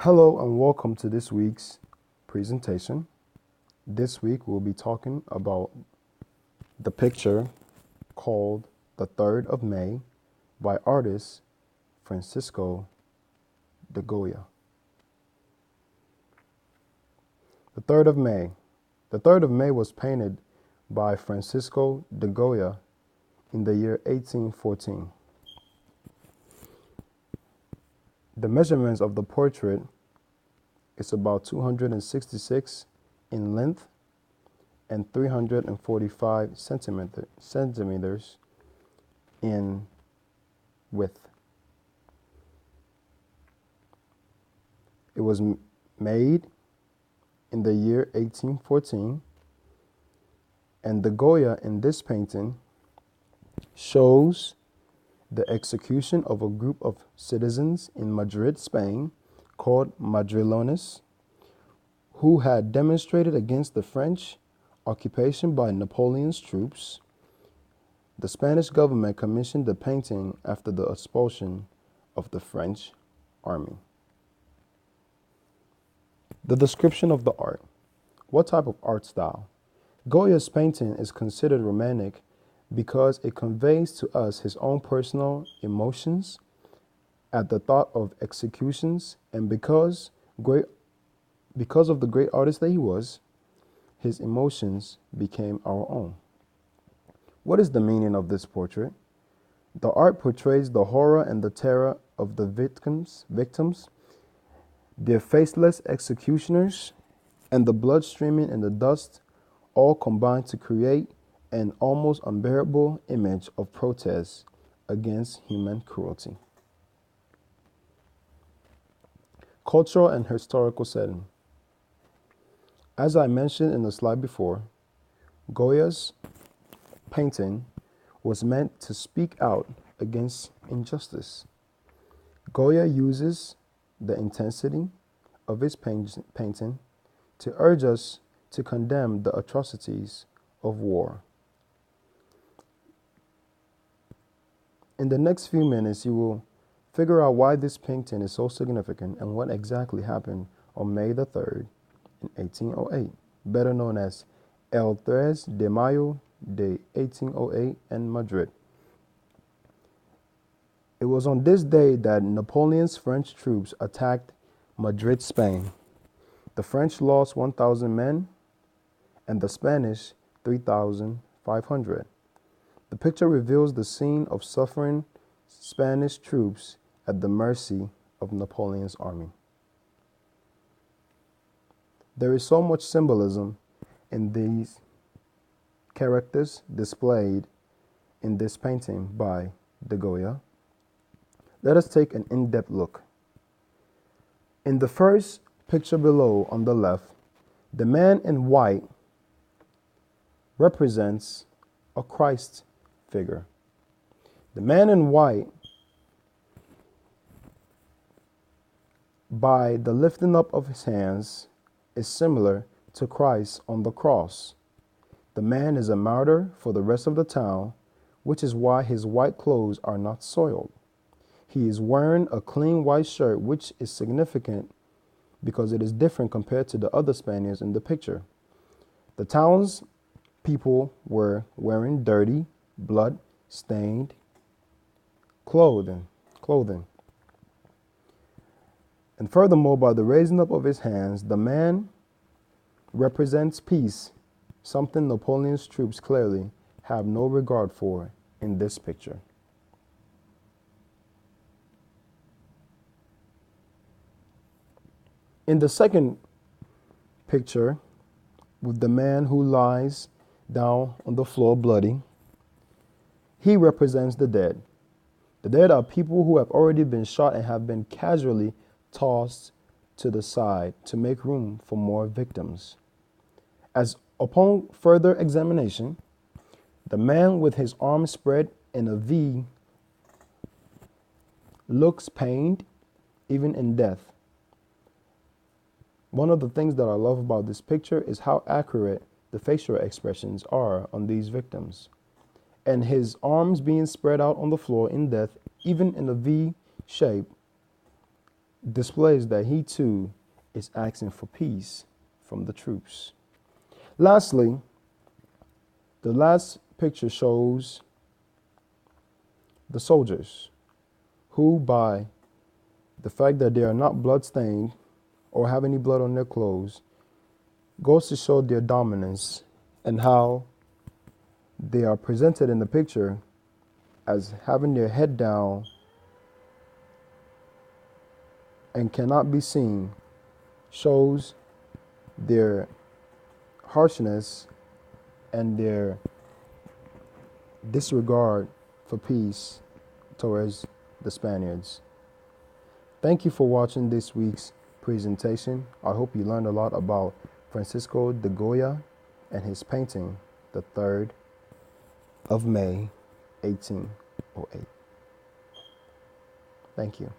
Hello and welcome to this week's presentation. This week we'll be talking about the picture called The 3rd of May by artist Fransico de Goya. The 3rd of May. The 3rd of May was painted by Fransico de Goya in the year 1814. The measurements of the portrait is about 266 in length and 345 centimeters in width. It was made in the year 1814, and the Goya in this painting shows the execution of a group of citizens in Madrid, Spain, called Madrileños, who had demonstrated against the French occupation by Napoleon's troops. The Spanish government commissioned the painting after the expulsion of the French army. The description of the art. What type of art style? Goya's painting is considered romantic because it conveys to us his own personal emotions at the thought of executions, and because of the great artist that he was, his emotions became our own. What is the meaning of this portrait? The art portrays the horror and the terror of the victims, their faceless executioners, and the blood streaming in the dust, all combined to create an almost unbearable image of protest against human cruelty. Cultural and historical setting. As I mentioned in the slide before, Goya's painting was meant to speak out against injustice. Goya uses the intensity of his painting to urge us to condemn the atrocities of war. In the next few minutes, you will figure out why this painting is so significant and what exactly happened on May the 3rd in 1808, better known as El 3 de Mayo de 1808 in Madrid. It was on this day that Napoleon's French troops attacked Madrid, Spain. The French lost 1,000 men and the Spanish 3,500. The picture reveals the scene of suffering Spanish troops at the mercy of Napoleon's army. There is so much symbolism in these characters displayed in this painting by de Goya. Let us take an in-depth look. In the first picture below on the left, the man in white represents a Christ figure. The man in white, by the lifting up of his hands, is similar to Christ on the cross. The man is a martyr for the rest of the town, which is why his white clothes are not soiled. He is wearing a clean white shirt, which is significant because it is different compared to the other Spaniards in the picture. The town's people were wearing dirty, blood-stained clothing. And furthermore, by the raising up of his hands, the man represents peace, something Napoleon's troops clearly have no regard for in this picture. In the second picture, with the man who lies down on the floor bloody, he represents the dead. The dead are people who have already been shot and have been casually tossed to the side to make room for more victims. As upon further examination, the man with his arms spread in a V looks pained even in death. One of the things that I love about this picture is how accurate the facial expressions are on these victims. And his arms being spread out on the floor in death, even in a V shape, displays that he too is asking for peace from the troops. Lastly, the last picture shows the soldiers who, by the fact that they are not bloodstained or have any blood on their clothes, goes to show their dominance and how they are presented in the picture as having their head down and cannot be seen, shows their harshness and their disregard for peace towards the Spaniards. Thank you for watching this week's presentation. I hope you learned a lot about Fransico de Goya and his painting, The 3rd of May, 1808. Thank you.